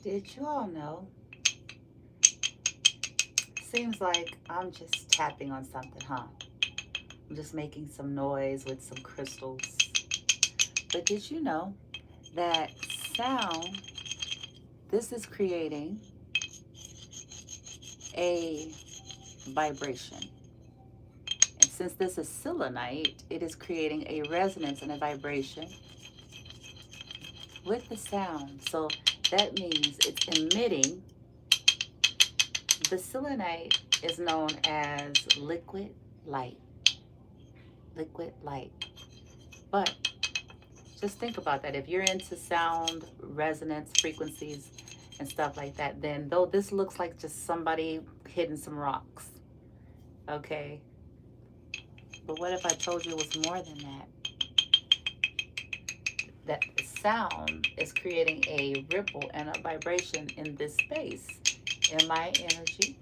Did you all know? Seems like I'm just tapping on something, huh? I'm just making some noise with some crystals. But did you know that sound, this is creating a vibration? And since this is selenite, it is creating a resonance and a vibration with the sound. So that means it's emitting. The selenite is known as liquid light. Liquid light. But just think about that. If you're into sound, resonance, frequencies, and stuff like that, then though this looks like just somebody hitting some rocks, okay? But what if I told you it was more than that? That sound is creating a ripple and a vibration in this space, in my energy,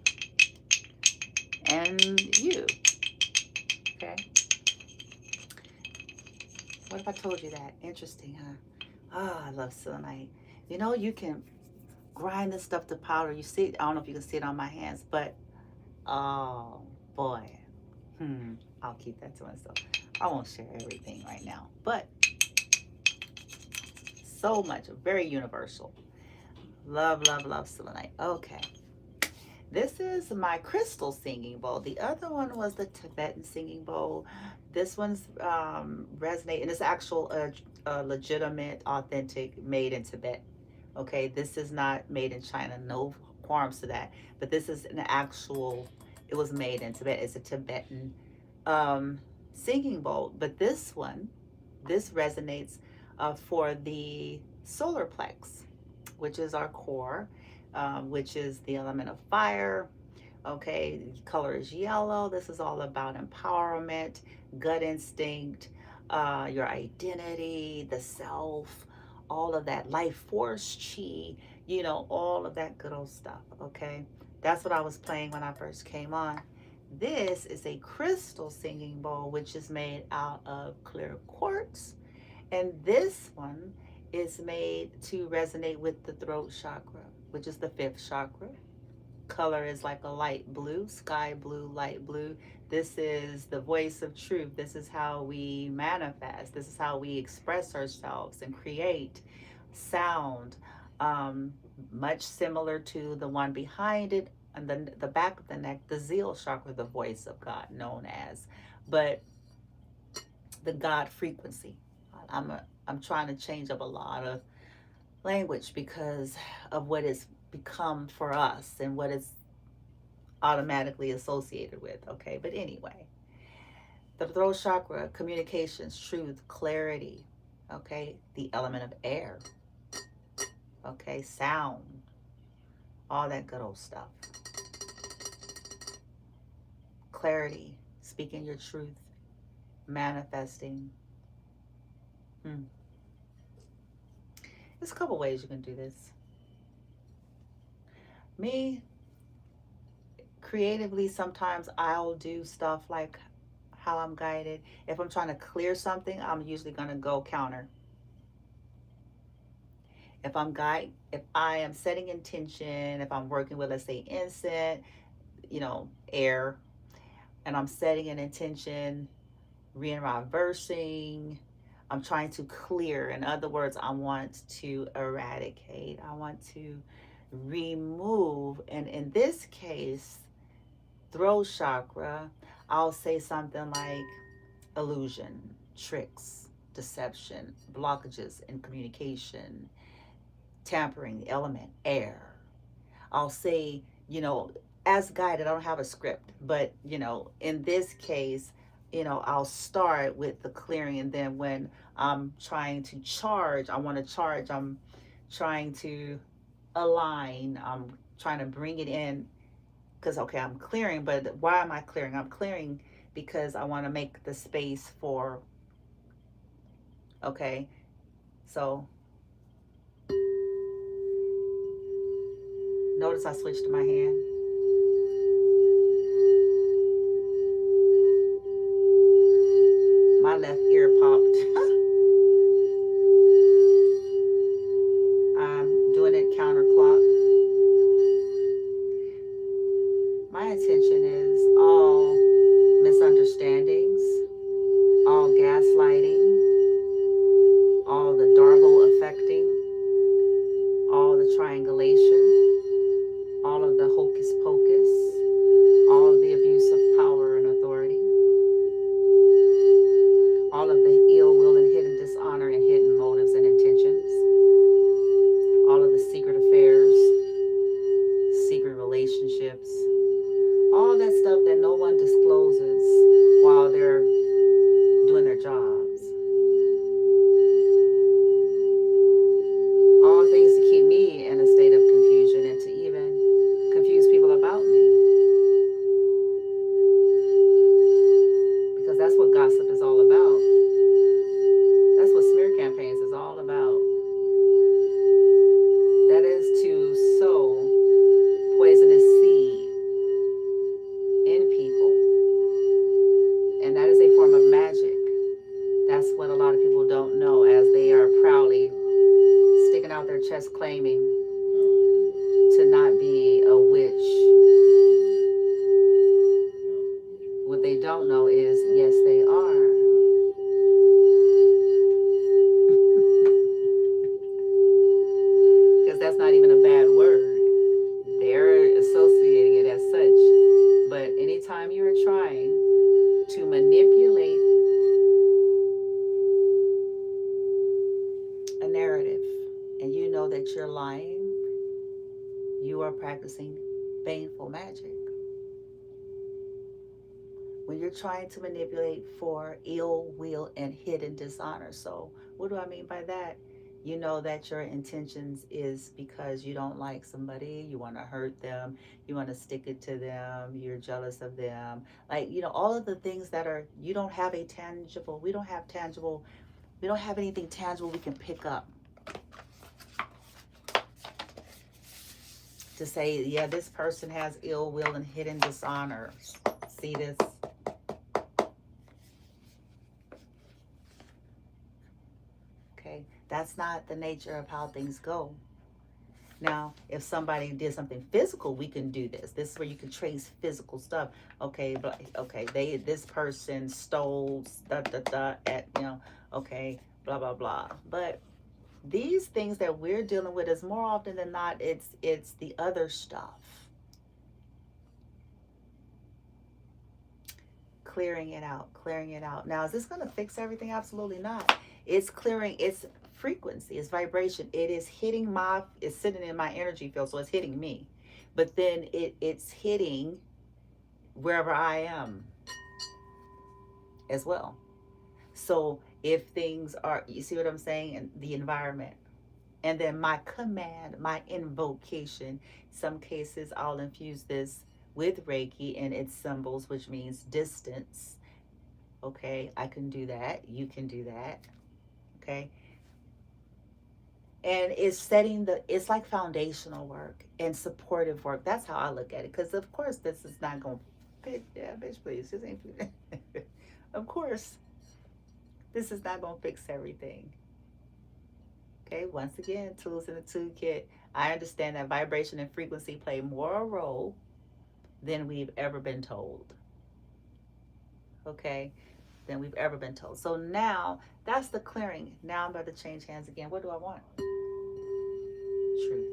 and you, okay? What if I told you that? Interesting, huh? Oh, I love selenite. You know, you can grind this stuff to powder. You see, I don't know if you can see it on my hands, but oh boy. I'll keep that to myself. I won't share everything right now, but so much, very universal. Love, love, love selenite. Okay. This is my crystal singing bowl. The other one was the Tibetan singing bowl. This one's resonate, and it's actual, legitimate, authentic, made in Tibet. Okay, this is not made in China. No qualms to that. But this is an actual. It was made in Tibet. It's a Tibetan singing bowl. But this one, this resonates for the solar plex, which is our core, which is the element of fire. Okay, the color is yellow. This is all about empowerment, gut instinct, your identity, the self, all of that life force, chi, all of that good old stuff. Okay, that's what I was playing when I first came on. This is a crystal singing bowl, which is made out of clear quartz. And this one is made to resonate with the throat chakra, which is the fifth chakra. Color is like a light blue, sky blue, light blue. This is the voice of truth. This is how we manifest. This is how we express ourselves and create sound. Much similar to the one behind it, and the back of the neck, the zeal chakra, the voice of God, known as, but the God frequency. I'm trying to change up a lot of language because of what it's become for us and what it's automatically associated with. Okay, but anyway, the throat chakra, communications, truth, clarity. Okay, the element of air. Okay, sound, all that good old stuff. Clarity, speaking your truth, manifesting. There's a couple ways you can do this. Me, creatively, sometimes I'll do stuff like how I'm guided. If I'm trying to clear something, I'm usually going to go counter. If I am setting intention, if I'm working with, let's say, incense, air, and I'm setting an intention, reversing, I'm trying to clear. In other words, I want to eradicate. I want to remove. And in this case, throat chakra, I'll say something like illusion, tricks, deception, blockages in communication, tampering, the element, air. I'll say, as guided, I don't have a script, but, in this case, I'll start with the clearing. And then when I'm trying to charge, I'm trying to align, I'm trying to bring it in. Because, okay, I'm clearing, but why am I clearing? I'm clearing because I want to make the space for, okay, so notice I switched my hand. My left ear popped. I'm doing it counterclock. that's claiming to not be a witch, what they don't know is, yes, they are. Because that's not even a bad word. They're associating it as such. But anytime you're trying to manipulate a narrative and you know that you're lying, you are practicing baneful magic. When you're trying to manipulate for ill will and hidden dishonor. So what do I mean by that? You know that your intentions is because you don't like somebody, you want to hurt them, you want to stick it to them, you're jealous of them. Like, you know, all of the things that are, you don't have a tangible, we don't have tangible, we don't have anything tangible we can pick up to say, yeah, this person has ill will and hidden dishonor. See this? Okay, that's not the nature of how things go. Now, if somebody did something physical, we can do this. This is where you can trace physical stuff. Okay, but okay, this person stole at, you know, okay, blah blah blah. But these things that we're dealing with is more often than not, it's the other stuff. Clearing it out, clearing it out. Now, is this going to fix everything? Absolutely not. It's clearing its frequency, its vibration. It is hitting it's sitting in my energy field, so it's hitting me. But then it's hitting wherever I am as well. So if things are, you see what I'm saying, in the environment. And then my command, my invocation, some cases I'll infuse this with Reiki and its symbols, which means distance. Okay, I can do that. You can do that. Okay. And it's like foundational work and supportive work. That's how I look at it. Because of course this is not going to, yeah, bitch, please. This ain't, of course, this is not going to fix everything. Okay, once again, tools in the toolkit. I understand that vibration and frequency play more a role than we've ever been told. Okay, than we've ever been told. So now that's the clearing. Now I'm about to change hands again. What do I want? Truth.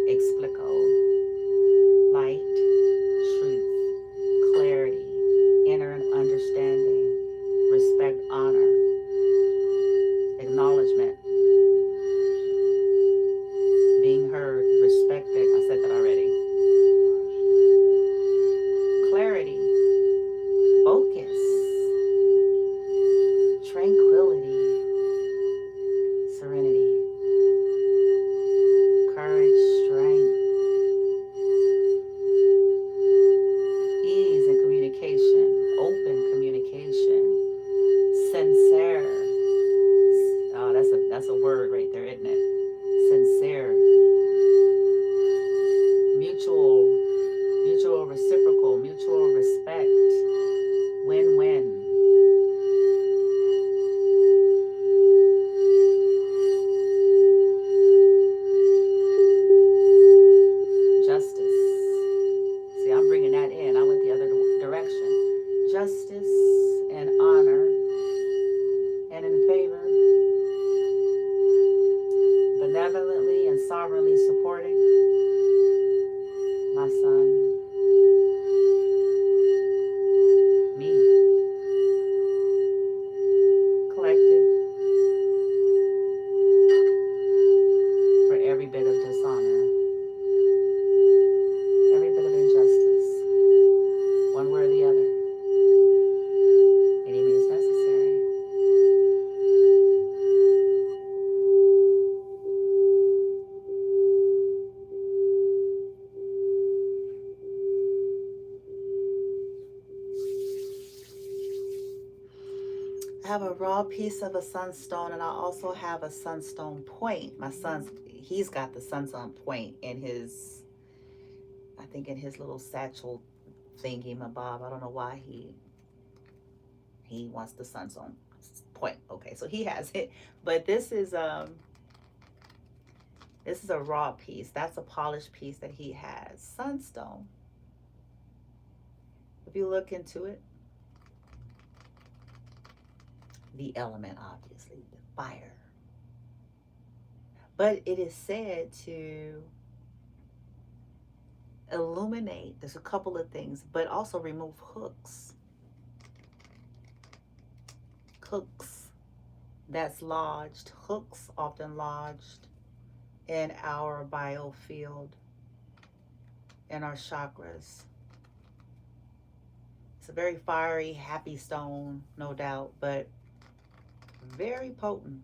Explico. Light. Truth. Clarity. Inner understanding. Respect. Honor. Acknowledgement. Being heard. Respected. I said that already. Clarity. Focus. Tranquility. Serenity. Courage. Strength. Ease in communication. Open communication. Sincere. Oh, that's a word right there, isn't it? Sincere. Mutual reciprocal, mutual respect. Win-win. Justice. See, I'm bringing that in. I went the other direction. Justice and honor and in favor. Benevolently and sovereignly supporting my son, me, collective, for every bit of dishonor, every bit of injustice, one way or the other, any means necessary. I have a raw piece of a sunstone, and I also have a sunstone point. My he's got the sunstone point in his, I think in his little satchel thingy, my bob. I don't know why he He wants the sunstone point. Okay, so he has it. But this is a raw piece. That's a polished piece that he has. Sunstone. If you look into it, the element, obviously, the fire. But it is said to illuminate. There's a couple of things, but also remove hooks. Hooks that's lodged, hooks often lodged in our biofield, in our chakras. It's a very fiery, happy stone, no doubt, but very potent.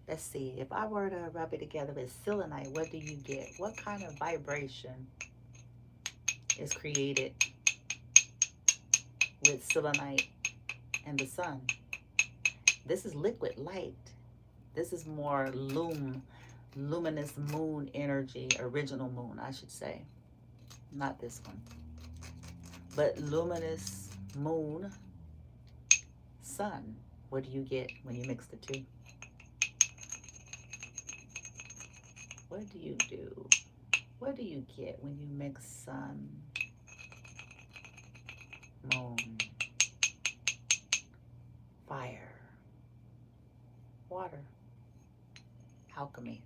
Let's see, if I were to rub it together with selenite, what do you get? What kind of vibration is created with selenite and the sun? This is liquid light. This is more luminous moon energy, original moon, I should say. Not this one. But luminous moon, sun. What do you get when you mix the two? What do you do? What do you get when you mix sun, moon, fire, water? Alchemy.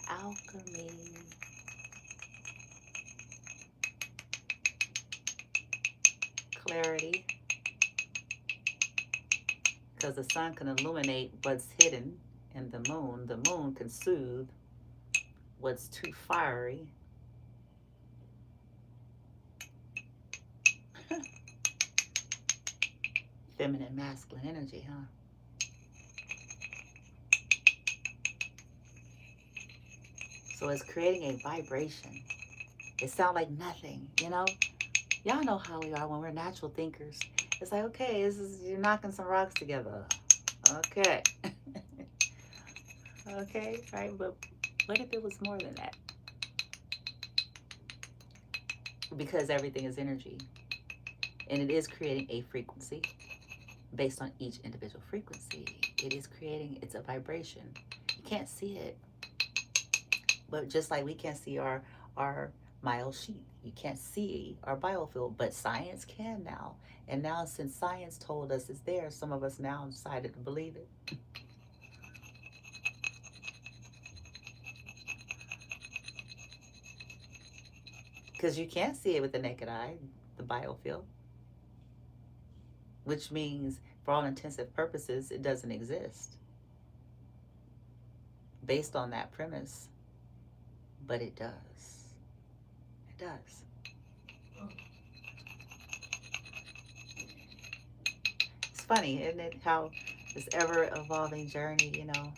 Alchemy. Clarity. Because the sun can illuminate what's hidden in the moon. The moon can soothe what's too fiery. Feminine, masculine energy, huh? So it's creating a vibration. It sounds like nothing, you know? Y'all know how we are when we're natural thinkers. It's like, okay, you're knocking some rocks together. Okay. Okay, right? But what if it was more than that? Because everything is energy. And it is creating a frequency based on each individual frequency. It is creating, it's a vibration. You can't see it. But just like we can't see our mile sheet, you can't see our biofield, but science can now. And now since science told us it's there, some of us now decided to believe it. Because you can't see it with the naked eye, the biofield. Which means, for all intensive purposes, it doesn't exist. Based on that premise. But it does. It does. It's funny, isn't it, how this ever-evolving journey, you know,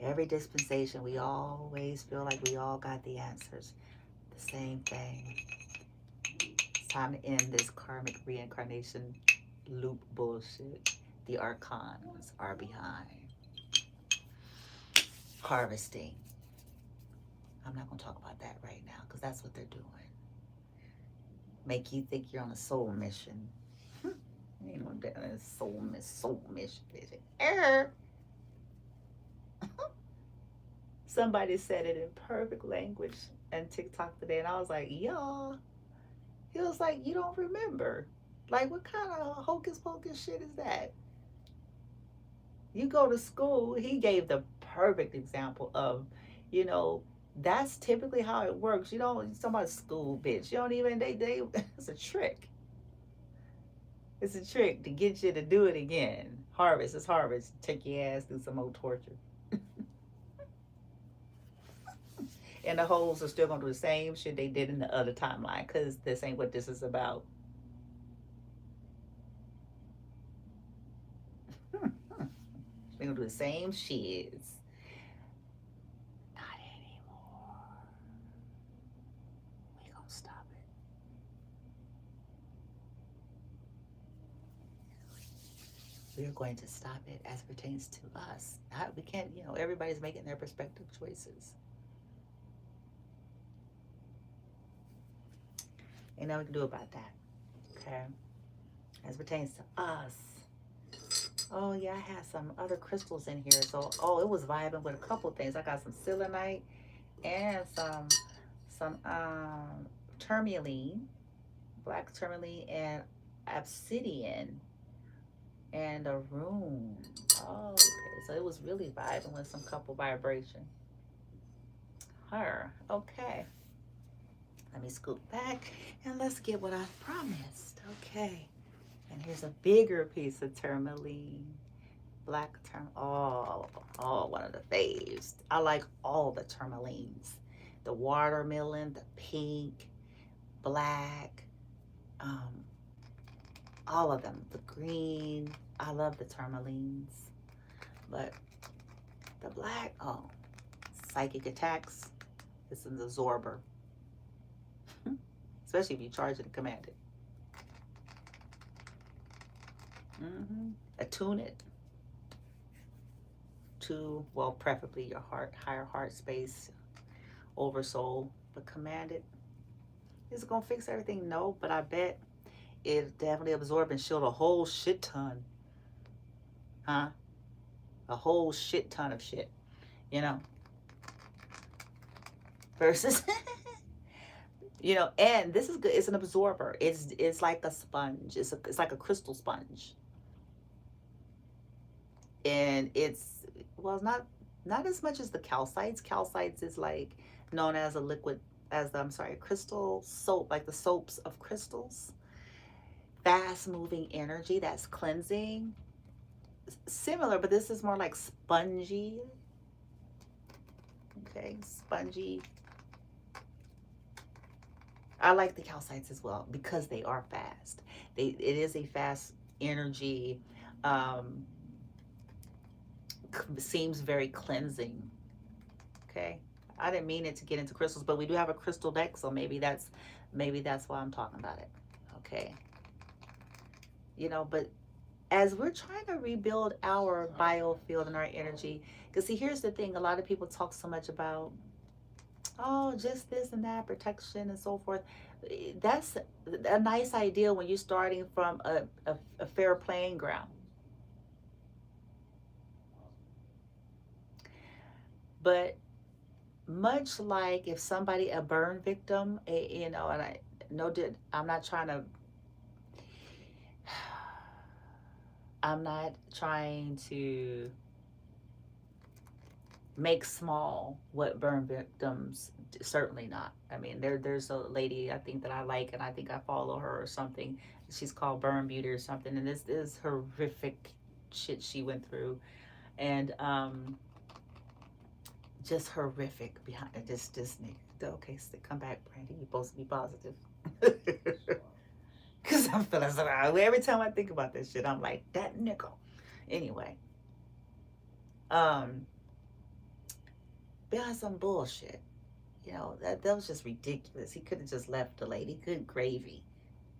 every dispensation, we always feel like we all got the answers. The same thing. It's time to end this karmic reincarnation loop bullshit. The archons are behind. Harvesting. I'm not going to talk about that right now because that's what they're doing. Make you think you're on a soul mission. Ain't no damn soul mission. Somebody said it in perfect language on TikTok today, and I was like, y'all. He was like, you don't remember. Like, what kind of hocus pocus shit is that? You go to school, he gave the perfect example of, you know, that's typically how it works. You don't, it's about school, bitch. You don't even, it's a trick. It's a trick to get you to do it again. Harvest is harvest. Take your ass through some more torture. And the hoes are still going to do the same shit they did in the other timeline because this ain't what this is about. They're going to do the same shits. Not anymore. We going to stop it. We're going to stop it as pertains to us. We can't, you know, everybody's making their perspective choices. Ain't nothing we can do about that. Okay. As pertains to us. Oh yeah, I had some other crystals in here. So it was vibing with a couple things. I got some selenite and some tourmaline, black tourmaline, and obsidian and a rune. Oh, okay. So it was really vibing with some couple vibration. Her. Okay. Let me scoop back and let's get what I promised. Okay. And here's a bigger piece of tourmaline. Black tourmaline. Oh, one of the faves. I like all the tourmalines. The watermelon, the pink, black, um, all of them. The green. I love the tourmalines. But the black, psychic attacks. It's an absorber. Especially if you charge it and command it. Attune it to, well, preferably your heart, higher heart space, oversoul, but command it. Is it gonna fix everything? No, but I bet it definitely absorb and shield a whole shit ton. Huh? A whole shit ton of shit, you know? Versus, you know, and this is good. It's an absorber. It's like a sponge. It's like a crystal sponge. And it's, well, not as much as the calcites. Calcites is like known as a liquid, as the, I'm sorry, crystal soap, like the soaps of crystals. Fast moving energy that's cleansing. Similar, but this is more like spongy. Okay, spongy. I like the calcites as well because they are fast. It is a fast energy. Seems very cleansing. Okay, I didn't mean it to get into crystals, but we do have a crystal deck, so maybe that's why I'm talking about it. Okay, you know, but as we're trying to rebuild our biofield and our energy, because see, here's the thing: a lot of people talk so much about, oh, just this and that, protection and so forth. That's a nice idea when you're starting from a fair playing ground. But much like if somebody, a burn victim, you know, and I know that I'm not trying to make small what burn victims, certainly not. I mean, there's a lady I think that I like, and I think I follow her or something. She's called Burn Beauty or something, and this is horrific shit she went through, and just horrific behind this nigga. Okay, so come back, Brandy. You're supposed to be positive. Cause I'm feeling so, every time I think about this shit, I'm like, that nigga. Anyway, behind some bullshit. You know, that was just ridiculous. He could have just left the lady. Good gravy.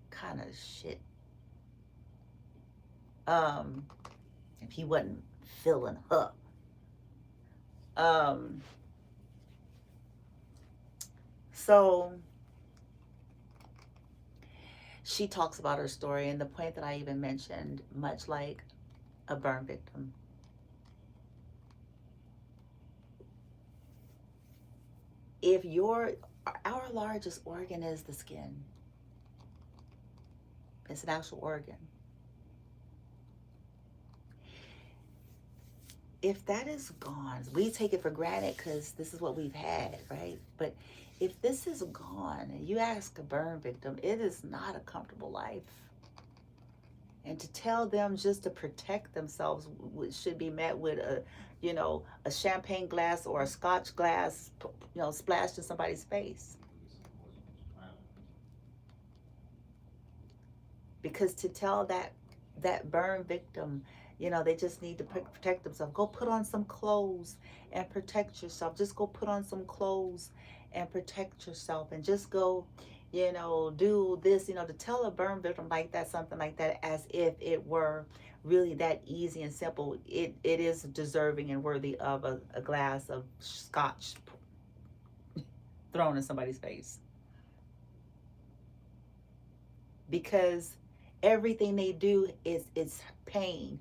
Kind of shit. If he wasn't feeling her. So she talks about her story, and the point that I even mentioned, much like a burn victim. If our largest organ is the skin. It's an actual organ. If that is gone, we take it for granted because this is what we've had, right? But if this is gone, and you ask a burn victim, it is not a comfortable life. And to tell them just to protect themselves should be met with a champagne glass or a scotch glass, splashed in somebody's face. Because to tell that burn victim, they just need to protect themselves. Go put on some clothes and protect yourself. Just go put on some clothes and protect yourself, and just go, do this, to tell a burn victim like that, something like that, as if it were really that easy and simple. It is deserving and worthy of a glass of scotch thrown in somebody's face. because everything they do is pain.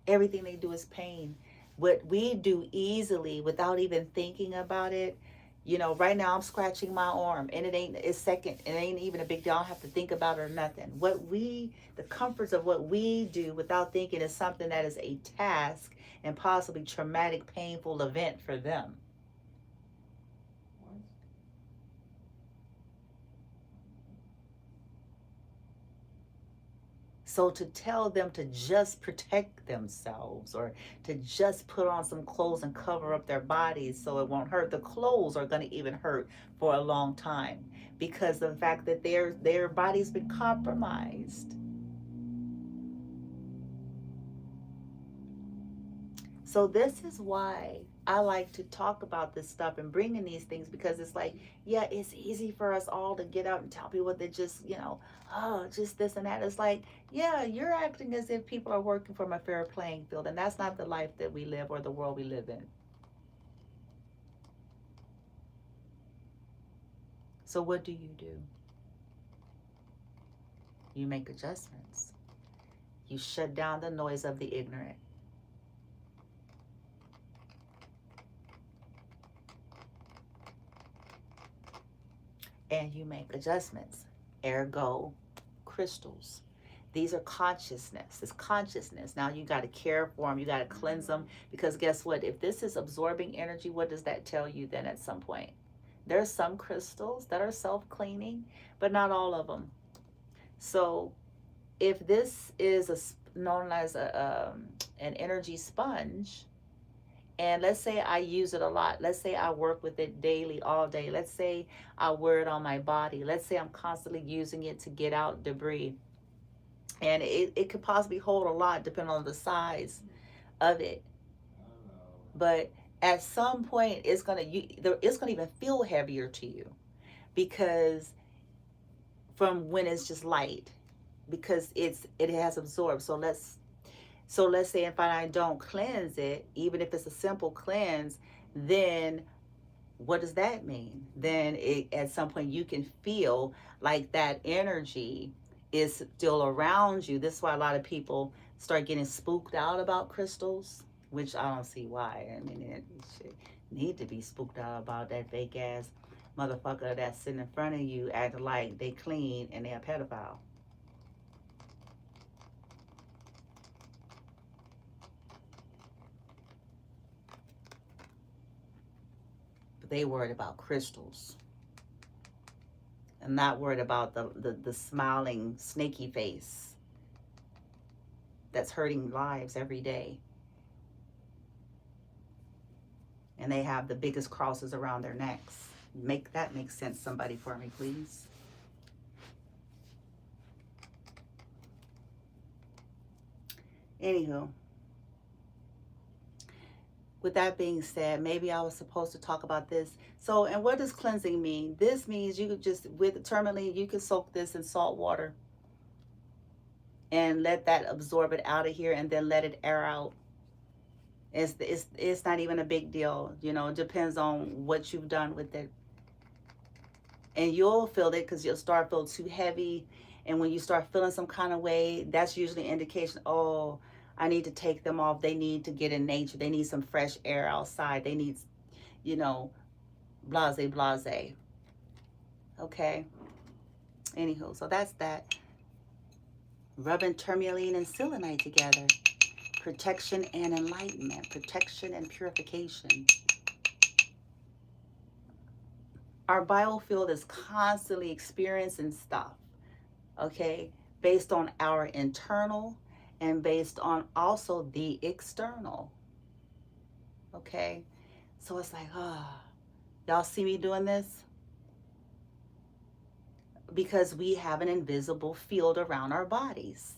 Everything they do is pain. What we do easily without even thinking about it, you know, right now I'm scratching my arm and it ain't even a big deal. I don't have to think about it or nothing. The comforts of what we do without thinking is something that is a task and possibly traumatic, painful event for them. So to tell them to just protect themselves or to just put on some clothes and cover up their bodies so it won't hurt, the clothes are going to even hurt for a long time because of the fact that their body's been compromised. So this is why I like to talk about this stuff and bring in these things, because it's like, yeah, it's easy for us all to get out and tell people that just, you know, oh, just this and that. It's like, yeah, you're acting as if people are working from a fair playing field, and that's not the life that we live or the world we live in. So what do? You make adjustments. You shut down the noise of the ignorant. And you make adjustments. Ergo, crystals. These are consciousness. It's consciousness. Now you got to care for them. You got to cleanse them. Because guess what? If this is absorbing energy, what does that tell you then at some point? There's some crystals that are self-cleaning, but not all of them. So if this is known as an energy sponge, and let's say I use it a lot. Let's say I work with it daily, all day. Let's say I wear it on my body. Let's say I'm constantly using it to get out debris. And it could possibly hold a lot depending on the size of it. But at some point, it's gonna even feel heavier to you because from when it's just light, because it has absorbed. So let's say if I don't cleanse it, even if it's a simple cleanse, then what does that mean? Then at some point you can feel like that energy is still around you. This is why a lot of people start getting spooked out about crystals, which I don't see why. I mean, it should need to be spooked out about that fake ass motherfucker that's sitting in front of you acting like they clean and they're a pedophile. But they worried about crystals and not worried about the smiling snaky face that's hurting lives every day. And they have the biggest crosses around their necks. Make that make sense, somebody, for me, please. Anywho, with that being said, maybe I was supposed to talk about this. So, and what does cleansing mean? This means you could just, with tourmaline, you can soak this in salt water and let that absorb it out of here and then let it air out. It's not even a big deal. You know, it depends on what you've done with it. And you'll feel it because you'll start feeling too heavy. And when you start feeling some kind of way, that's usually an indication, oh, I need to take them off. They need to get in nature. They need some fresh air outside. They need, you know, blase, blase. Okay. Anywho, so that's that. Rubbing tourmaline and selenite together. Protection and enlightenment. Protection and purification. Our biofield is constantly experiencing stuff, okay, based on our internal and based on also the external, okay? So it's like, y'all see me doing this? Because we have an invisible field around our bodies.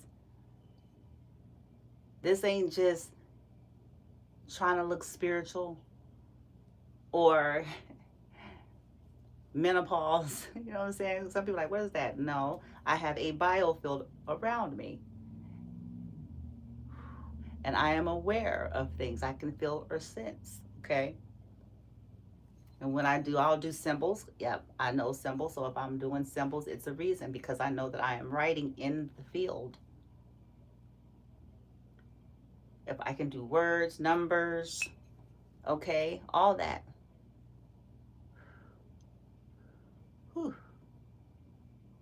This ain't just trying to look spiritual or menopause. You know what I'm saying? Some people are like, what is that? No, I have a biofield around me. And I am aware of things. I can feel or sense, okay? And when I do, I'll do symbols. Yep, I know symbols. So if I'm doing symbols, it's a reason, because I know that I am writing in the field. If I can do words, numbers, okay, all that. Whew.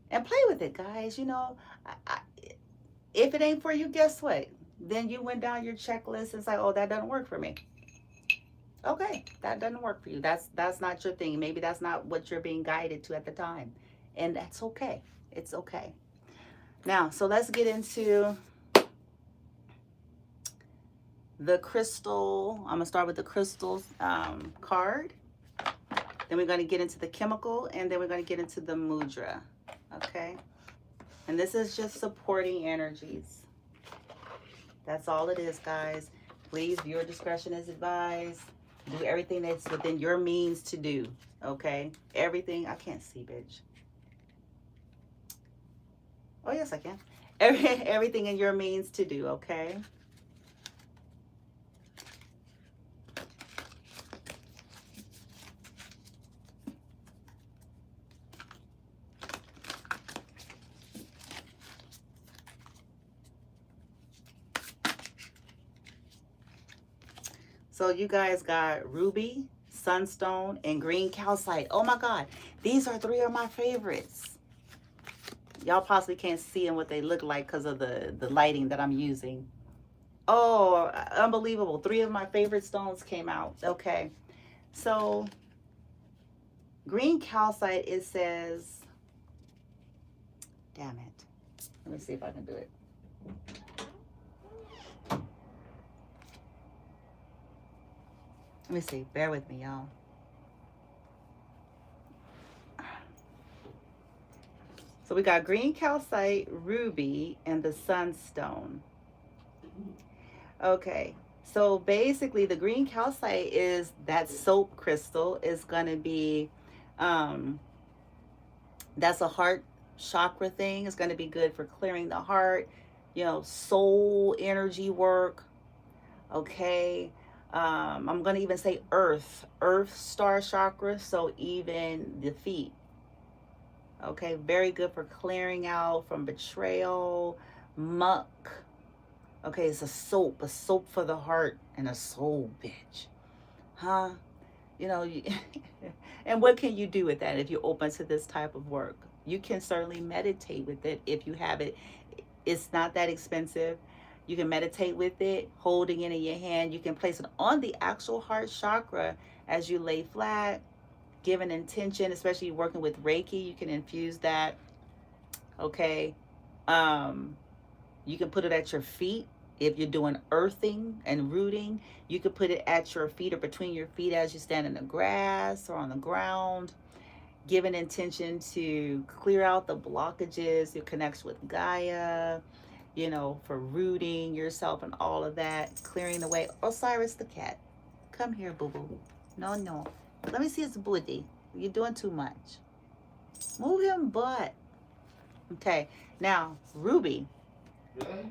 And play with it, guys. You know, if it ain't for you, guess what? Then you went down your checklist and it's like, oh, that doesn't work for me. Okay, that doesn't work for you. That's not your thing. Maybe that's not what you're being guided to at the time. And that's okay. It's okay. Now, so let's get into the crystal. I'm gonna start with the crystals card. Then we're gonna get into the chemical, and then we're gonna get into the mudra. Okay. And this is just supporting energies. That's all it is, guys. Please, viewer discretion is advised. Do everything that's within your means to do. Okay. Everything. I can't see, bitch. Oh, yes, I can. Everything in your means to do. Okay. So you guys got ruby, sunstone, and green calcite. Oh my God. These are 3 of my favorites. Y'all possibly can't see them what they look like because of the lighting that I'm using. Oh, unbelievable. 3 of my favorite stones came out. Okay. So green calcite, it says, damn it. Let me see if I can do it. Let me see. Bear with me, y'all. So we got green calcite, ruby, and the sunstone. Okay. So basically, the green calcite is that soap crystal. Is going to be, that's a heart chakra thing. It's going to be good for clearing the heart, you know, soul energy work. Okay. I'm going to even say earth star chakra. So even the feet. Okay. Very good for clearing out from betrayal, muck. Okay. It's a soap for the heart and a soul, bitch. Huh? You know, and what can you do with that if you're open to this type of work? You can certainly meditate with it if you have it. It's not that expensive. You can meditate with it, holding it in your hand. You can place it on the actual heart chakra as you lay flat, give an intention, especially working with Reiki. You can infuse that. Okay. You can put it at your feet. If you're doing earthing and rooting, you could put it at your feet or between your feet as you stand in the grass or on the ground. Give an intention to clear out the blockages, your connection with Gaia, you know, for rooting yourself and all of that, clearing the way. Osiris the cat, come here, boo-boo. No. Let me see his booty. You're doing too much. Move him butt. Okay, now, ruby.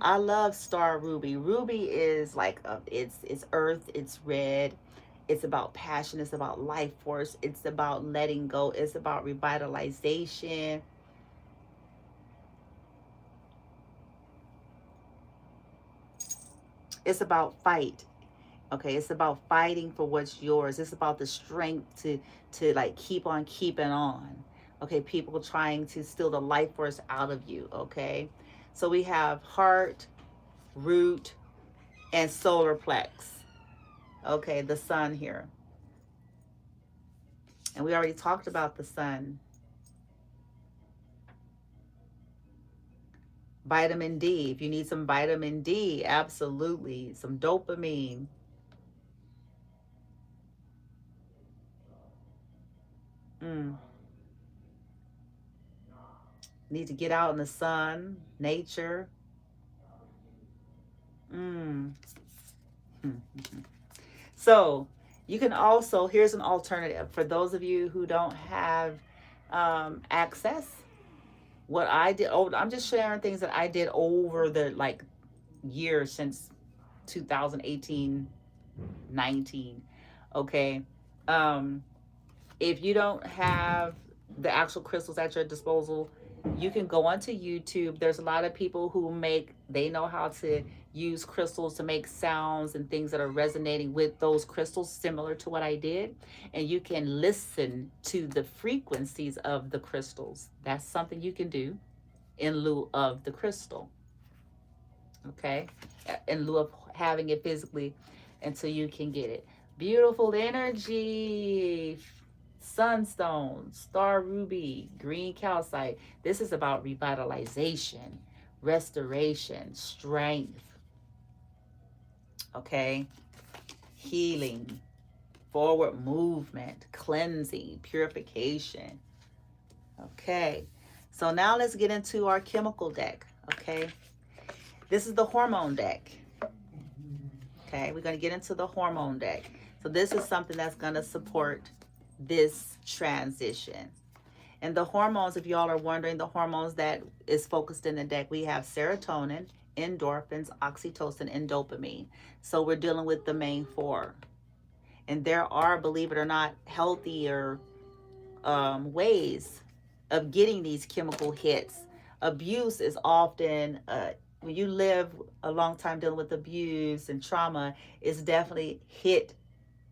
I love star ruby. Ruby is like, it's earth, it's red. It's about passion. It's about life force. It's about letting go. It's about revitalization. It's about fight. Okay, it's about fighting for what's yours. It's about the strength to like keep on keeping on. Okay, people trying to steal the life force out of you. Okay, so we have heart, root, and solar plex. Okay, the sun here. And we already talked about the sun. Vitamin D. If you need some vitamin D, absolutely. Some dopamine. Need to get out in the sun, nature. So you can also, here's an alternative for those of you who don't have access. What I did, I'm just sharing things that I did over the like years since 2018, 19. Okay. If you don't have the actual crystals at your disposal, you can go onto YouTube. There's a lot of people who they know how to use crystals to make sounds and things that are resonating with those crystals, similar to what I did. And you can listen to the frequencies of the crystals. That's something you can do in lieu of the crystal. Okay? In lieu of having it physically until you can get it. Beautiful energy. Sunstone, star ruby, green calcite. This is about revitalization, restoration, strength. Okay? Healing, forward movement, cleansing, purification. Okay. So now let's get into our chemical deck. Okay. This is the hormone deck. Okay. We're going to get into the hormone deck. So this is something that's going to support this transition. And the hormones, if y'all are wondering, the hormones that is focused in the deck, we have serotonin, endorphins, oxytocin, and dopamine. So we're dealing with the main four. And there are, believe it or not, healthier ways of getting these chemical hits. Abuse is often, when you live a long time dealing with abuse and trauma, it's definitely hit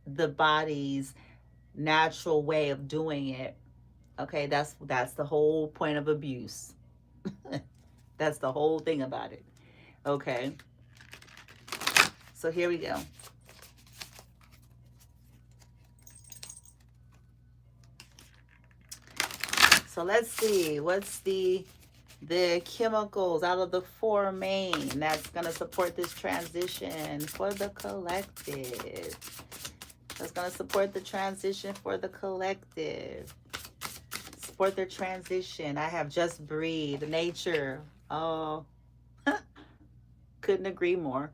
the body's natural way of doing it. Okay, that's the whole point of abuse. That's the whole thing about it. Okay, so here we go. So let's see, what's the chemicals out of the four main that's going to support this transition for the collective. That's going to support the transition for the collective. Support their transition. I have just breathe, nature. Oh, couldn't agree more.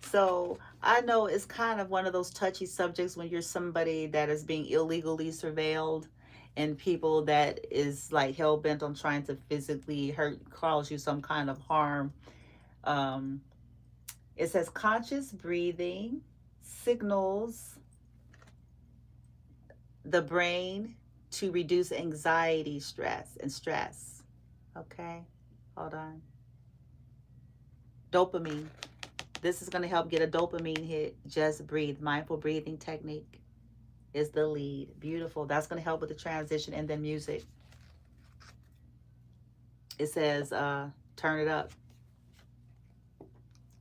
So I know it's kind of one of those touchy subjects when you're somebody that is being illegally surveilled and people that is like hell-bent on trying to physically hurt, cause you some kind of harm. It says conscious breathing signals the brain to reduce anxiety, stress. Okay, hold on. Dopamine. This is going to help get a dopamine hit. Just breathe. Mindful breathing technique is the lead. Beautiful. That's going to help with the transition. And then music. It says turn it up.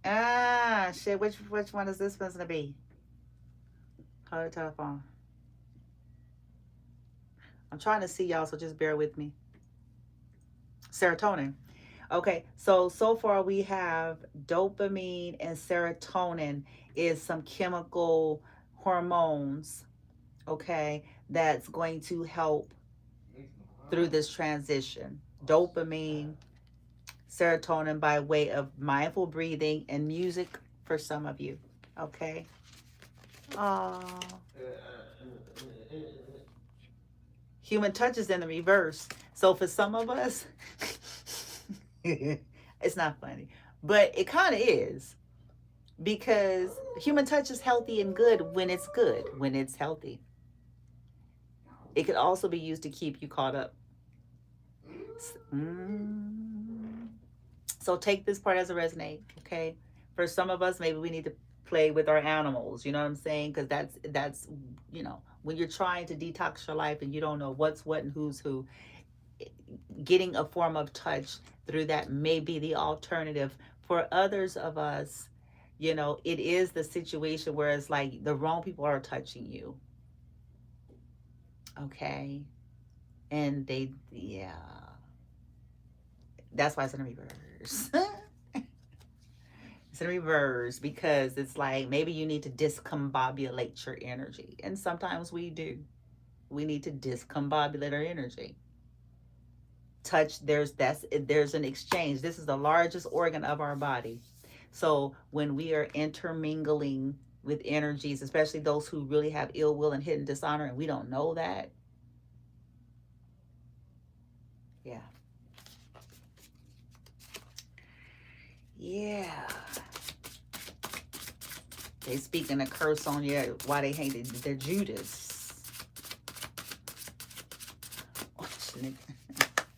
Ah, shit. Which one is this one's going to be? Hold the telephone. I'm trying to see y'all, so just bear with me. Serotonin. Okay, so far we have dopamine and serotonin is some chemical hormones, okay, that's going to help through this transition. Dopamine, serotonin by way of mindful breathing and music for some of you, okay? Aww. Human touch is in the reverse. So for some of us, it's not funny, but it kind of is, because human touch is healthy and good when it's healthy. It could also be used to keep you caught up. So take this part as a resonate, okay? For some of us, maybe we need to play with our animals, you know what I'm saying? Because that's you know, when you're trying to detox your life and you don't know what's what and who's who, getting a form of touch through that may be the alternative. For others of us, you know, it is the situation where it's like the wrong people are touching you. Okay. And that's why it's in reverse. It's in reverse because it's like maybe you need to discombobulate your energy. And sometimes we do. We need to discombobulate our energy. Touch, there's an exchange. This is the largest organ of our body. So when we are intermingling with energies, especially those who really have ill will and hidden dishonor, and we don't know that, yeah, they speaking a curse on you. Why they hated their Judas. kissing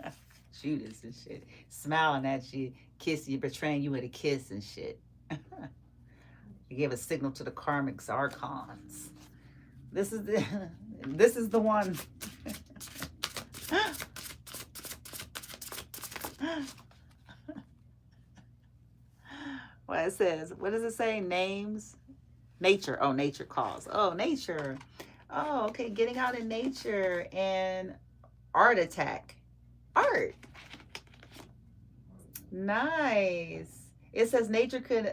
it. Judas and shit. Smiling at you, kissing you, betraying you with a kiss and shit. He gave a signal to the karmic archons. This is the one. What it says, what does it say? Names? Nature. Oh, nature calls. Oh, nature. Oh, okay. Getting out in nature and art attack. Art. Nice. It says nature could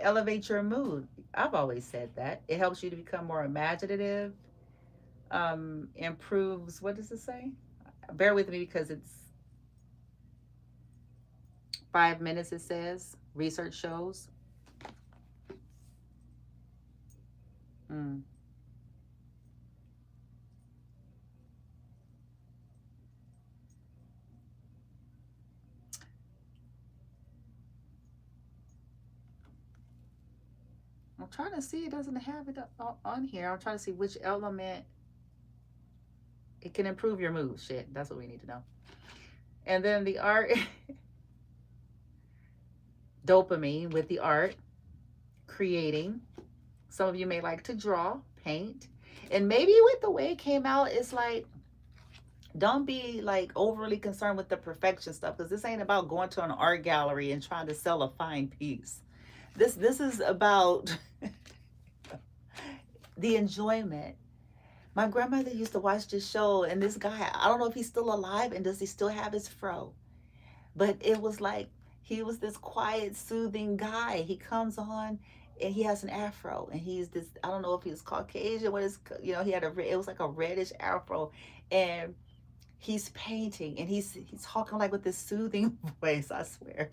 elevate your mood. I've always said that. It helps you to become more imaginative. Improves, what does it say? Bear with me because it's 5 minutes, it says. Research shows. I'm trying to see. It doesn't have it on here. I'm trying to see which element. It can improve your mood. Shit, that's what we need to know. And then the art. Dopamine with the art. Creating. Some of you may like to draw, paint. And maybe with the way it came out, it's like, don't be like overly concerned with the perfection stuff, because this ain't about going to an art gallery and trying to sell a fine piece. This is about the enjoyment. My grandmother used to watch this show, and this guy, I don't know if he's still alive and does he still have his fro, but it was like, he was this quiet, soothing guy. He comes on and he has an afro, and he's this, I don't know if he's Caucasian, what is, he had it was like a reddish afro, and he's painting, and he's talking like with this soothing voice, I swear,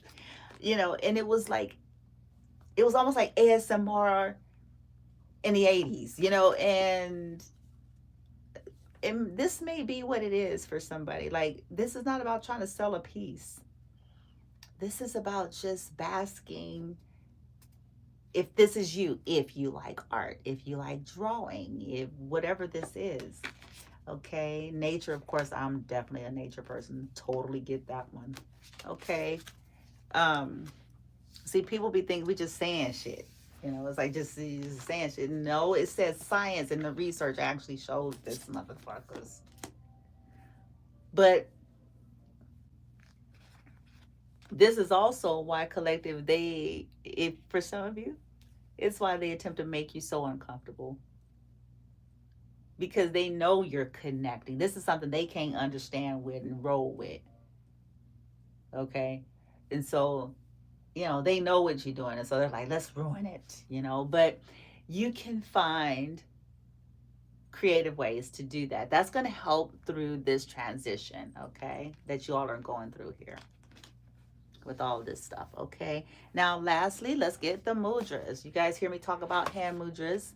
and it was like, it was almost like ASMR in the 80s, and this may be what it is for somebody. Like, this is not about trying to sell a piece. This is about just basking. If this is you, if you like art, if you like drawing, if whatever this is, okay. Nature, of course, I'm definitely a nature person. Totally get that one. Okay. See, people be thinking we just saying shit. It's like just saying shit. No, it says science, and the research actually shows this, motherfuckers. But this is also why collective, if for some of you, it's why they attempt to make you so uncomfortable, because they know you're connecting. This is something they can't understand with and roll with. Okay. And so, they know what you're doing. And so they're like, let's ruin it, but you can find creative ways to do that. That's going to help through this transition, okay, that you all are going through here with all of this stuff. Okay. Now, lastly, let's get the mudras. You guys hear me talk about hand mudras.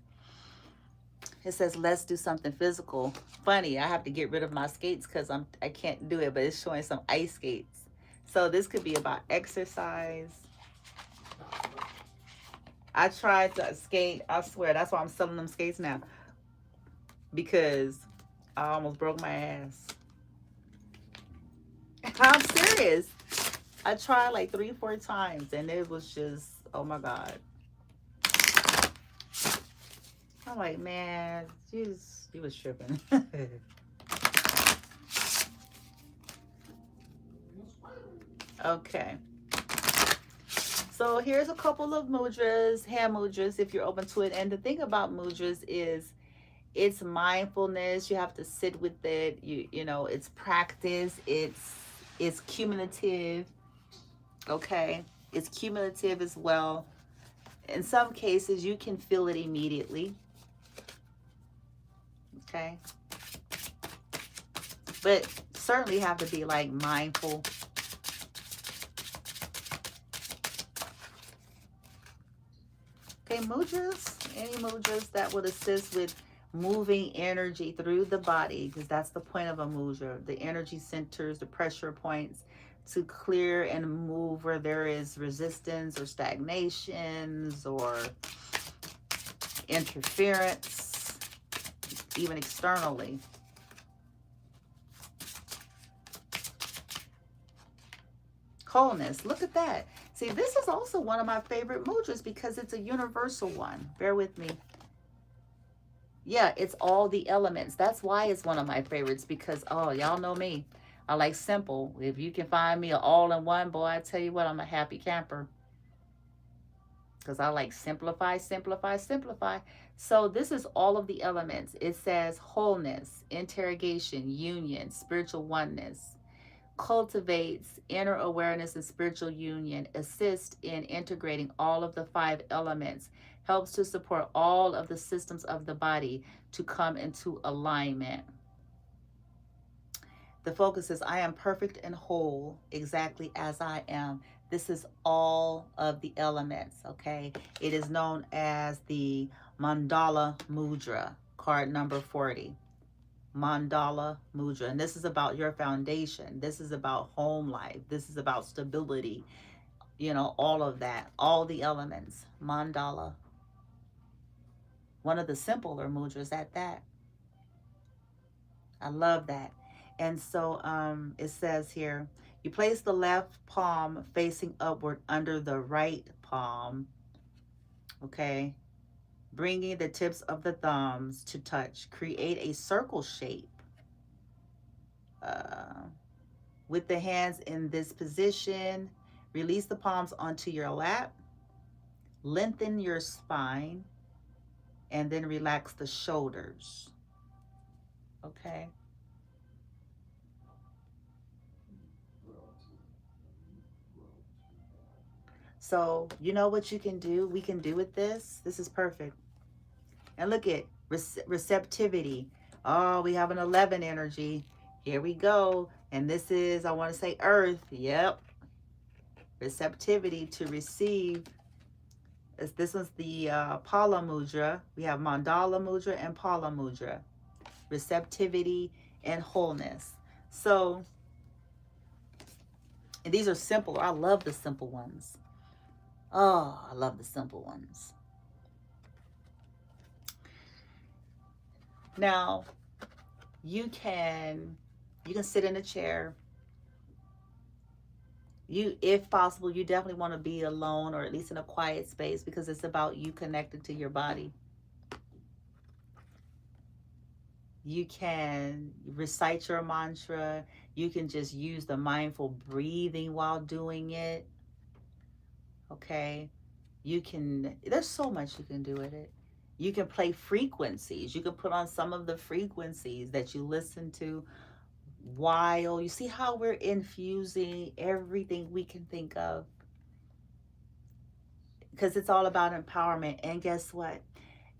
It says, let's do something physical. Funny, I have to get rid of my skates because I can't do it, but it's showing some ice skates. So this could be about exercise. I tried to skate. I swear, that's why I'm selling them skates now, because I almost broke my ass. I'm serious. I tried like 3-4 times, and it was just, oh my God. I'm like, man, you was tripping. Okay. So here's a couple of mudras, hand mudras, if you're open to it. And the thing about mudras is it's mindfulness. You have to sit with it. It's practice. It's cumulative. Okay. It's cumulative as well. In some cases, you can feel it immediately. Okay. But certainly have to be like mindful. Okay, mudras, any mudras that would assist with moving energy through the body, because that's the point of a mudra, the energy centers, the pressure points, to clear and move where there is resistance or stagnations or interference, even externally. wholeness. Look at that. See, this is also one of my favorite mudras because it's a universal one. Bear with me. Yeah, it's all the elements. That's why it's one of my favorites because, oh, y'all know me. I like simple. If you can find me an all-in-one, boy, I tell you what, I'm a happy camper. Because I like simplify, simplify, simplify. So this is all of the elements. It says wholeness, interrogation, union, spiritual oneness, cultivates inner awareness and spiritual union, assists in integrating all of the 5 elements, helps to support all of the systems of the body to come into alignment. The focus is I am perfect and whole exactly as I am. This is all of the elements, okay? It is known as the Mandala Mudra, card number 40. Mandala Mudra. And this is about your foundation. This is about home life. This is about stability. You know, all of that. All the elements. Mandala. One of the simpler mudras at that. I love that. And so it says here, you place the left palm facing upward under the right palm, okay? Bringing the tips of the thumbs to touch. Create a circle shape with the hands in this position. Release the palms onto your lap. Lengthen your spine. And then relax the shoulders, okay? So you know what you can do? We can do with this. This is perfect. And look at receptivity. Oh, we have an 11 energy. Here we go. And this is, I want to say earth. Yep. Receptivity to receive. This was the Pala Mudra. We have Mandala Mudra and Pala Mudra. Receptivity and wholeness. So, and these are simple. I love the simple ones. Oh, I love the simple ones. Now, you can sit in a chair. If possible, you definitely want to be alone or at least in a quiet space because it's about you connected to your body. You can recite your mantra. You can just use the mindful breathing while doing it. Okay? There's so much you can do with it. You can play frequencies. You can put on some of the frequencies that you listen to while you see how we're infusing everything we can think of, because it's all about empowerment. And guess what?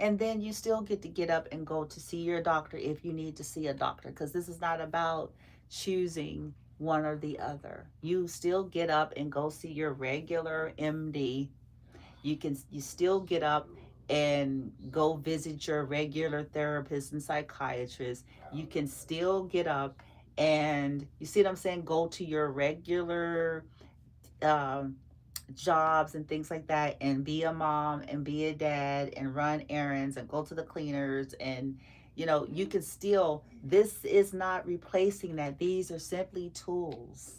And then you still get up and go to see your doctor if you need to see a doctor, because this is not about choosing one or the other. You still get up and go see your regular MD. You still get up and go visit your regular therapist and psychiatrist. You can still get up and, you see what I'm saying, go to your regular jobs and things like that, and be a mom and be a dad and run errands and go to the cleaners. And you can still, this is not replacing that. These are simply tools,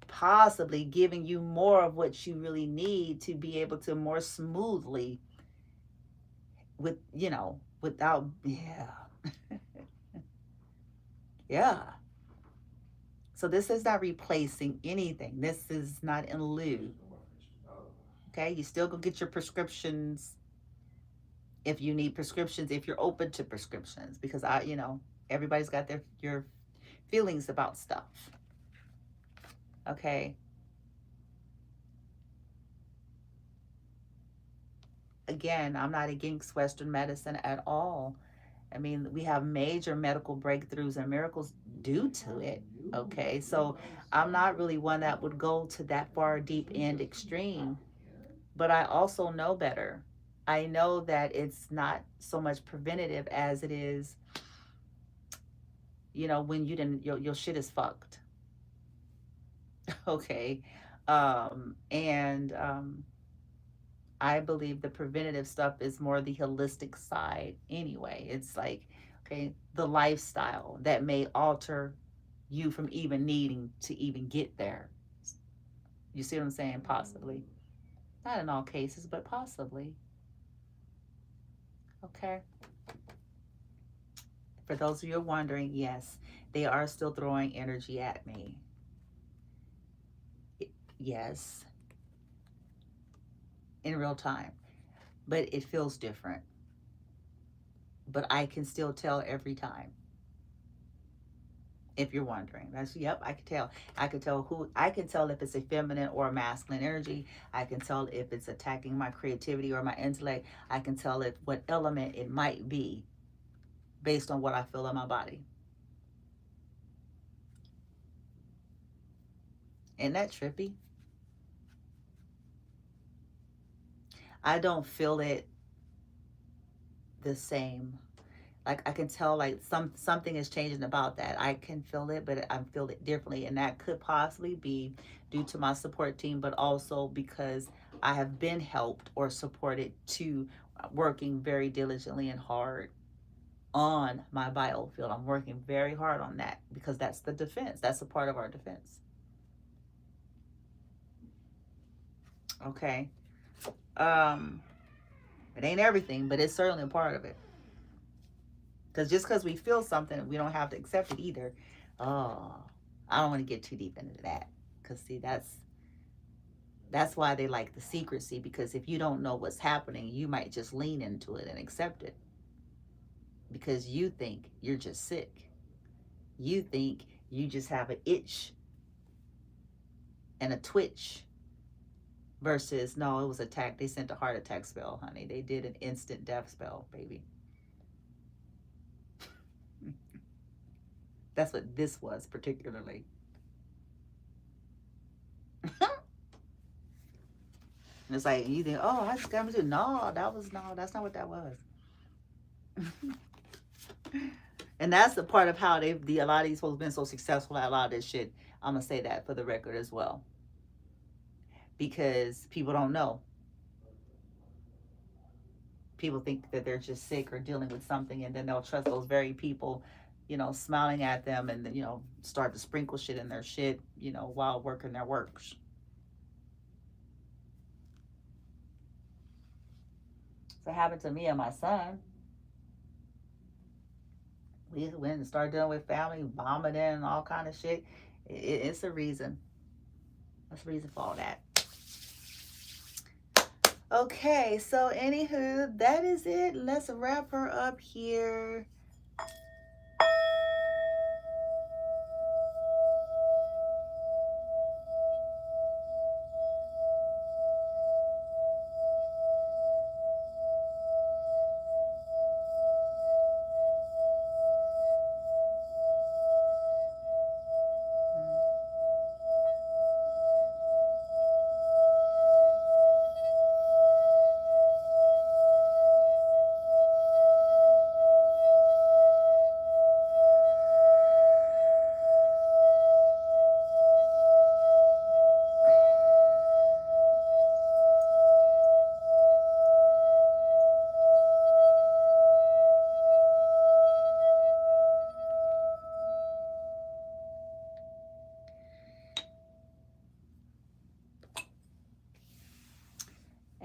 possibly giving you more of what you really need to be able to more smoothly without, yeah. So this is not replacing anything. This is not in lieu. Okay, you still go get your prescriptions if you need prescriptions, if you're open to prescriptions, because everybody's got your feelings about stuff. Okay. Again, I'm not against Western medicine at all. I mean, we have major medical breakthroughs and miracles due to it. Okay, so I'm not really one that would go to that far deep and extreme, but I also know better. I know that it's not so much preventative as it is, when your shit is fucked. Okay. I believe the preventative stuff is more the holistic side anyway. It's like, okay, the lifestyle that may alter you from even needing to even get there. You see what I'm saying? Possibly. Not in all cases, but possibly. Okay. For those of you wondering, yes, they are still throwing energy at me. Yes, in real time. But it feels different. But I can still tell every time. If you're wondering, that's, yep, I can tell. I can tell if it's a feminine or a masculine energy. I can tell if it's attacking my creativity or my intellect. I can tell if what element it might be based on what I feel in my body. Isn't that trippy? I don't feel it the same. Like I can tell like something is changing about that. I can feel it, but I feel it differently. And that could possibly be due to my support team, but also because I have been helped or supported to working very diligently and hard on my biofield. I'm working very hard on that because that's the defense. That's a part of our defense. Okay. It ain't everything, but it's certainly a part of it. Because just because we feel something, we don't have to accept it either. Oh, I don't want to get too deep into that. Because see, that's why they like the secrecy. Because if you don't know what's happening, you might just lean into it and accept it. Because you think you're just sick. You think you just have an itch and a twitch. Versus, no, it was attack. They sent a heart attack spell, honey. They did an instant death spell, baby. That's what this was particularly. And it's like you think, oh, I just got to do. No, that's not what that was. And that's the part of how a lot of these folks have been so successful at a lot of this shit. I'm gonna say that for the record as well, because people don't know. People think that they're just sick or dealing with something, and then they'll trust those very people, smiling at them, and start to sprinkle shit in their shit, while working their works. So it happened to me and my son. We went and started dealing with family, vomiting and all kind of shit. It's a reason. That's a reason for all that. Okay, so anywho, that is it. Let's wrap her up here.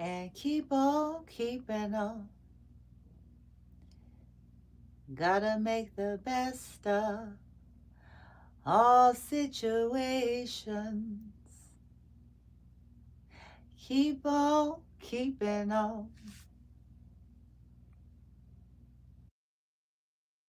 And keep on keeping on. Gotta make the best of all situations. Keep on keeping on.